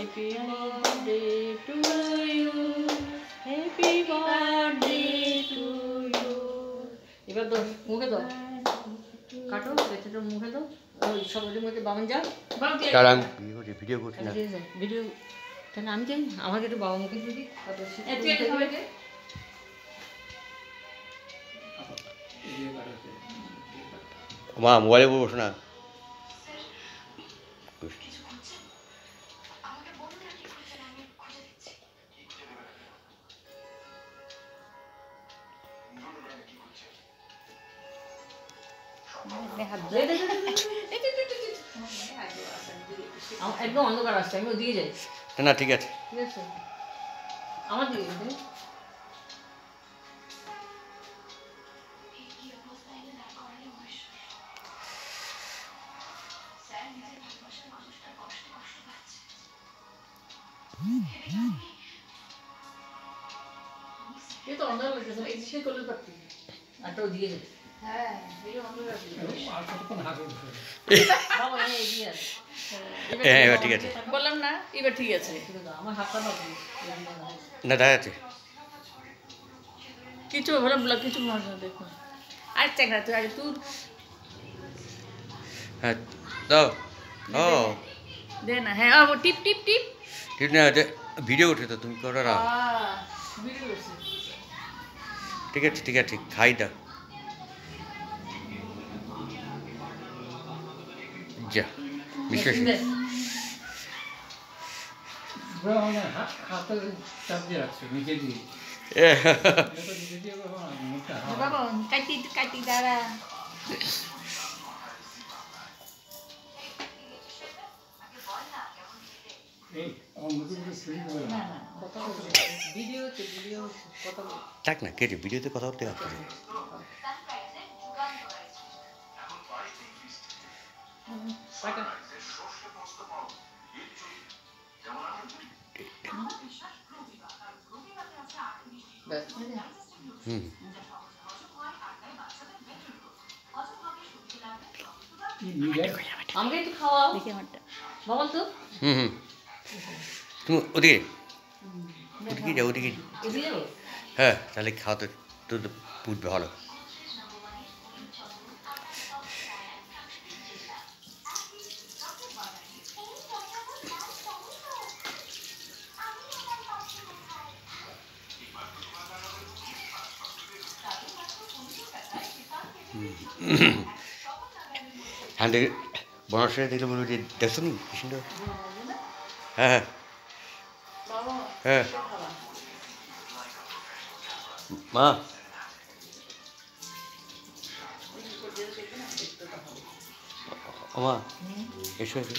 Happy birthday to you. Happy birthday to you. এবার দাও মুখে দাও কাটো বেচাটা মুখে দাও ওই সবাই মুখে বামন যা দাঁড়ান ভিডিও করছি না ভিডিও তাহলে আমি জানি আমাকে একটু বাবা মুখে দিবি মা মোবাইলে বসো না একদম অন্ধকার আসছে আমি ওদিকে যাই না ঠিক আছে ঠিক আছে আমার দিকে এই তো অন্ধকার লাগছে এই দিকে করলে পারতি আরটা ওদিকে যাই হ্যাঁ এই অন্ধকার আর কতক্ষণ হাগো বাবা এই দিয়ে হ্যাঁ এবার ঠিক আছে বললাম না এবার ঠিক আছে আমার হাতটা না দেখা আছে কিছু বললাম কিছু মনে না দেখো আর চেকরা তুই আগে তুই হ্যাঁ দাও ও দে না হ্যাঁ ও টিপ টিপ টিপ ঠিক না ভিডিও করছে তো তুমি করো না ভিডিও করছি ঠিক আছে খাই দাও যা বিশেষ বাবা কাটি কাটি দাঁড়া থাক না কেটে ভিডিওতে কথা বলতে আসছে আমাকে একটু খাওয়াও বাবা তো তুমি ওদিকে যাও ওদিকে হ্যাঁ তাহলে খাওয়াতে তো বুঝবে ভালো হ্যাঁ বনসারে দেখলে বলবো যে দেখছো নি কি সুন্দর হ্যাঁ হ্যাঁ মা মা এসো এসো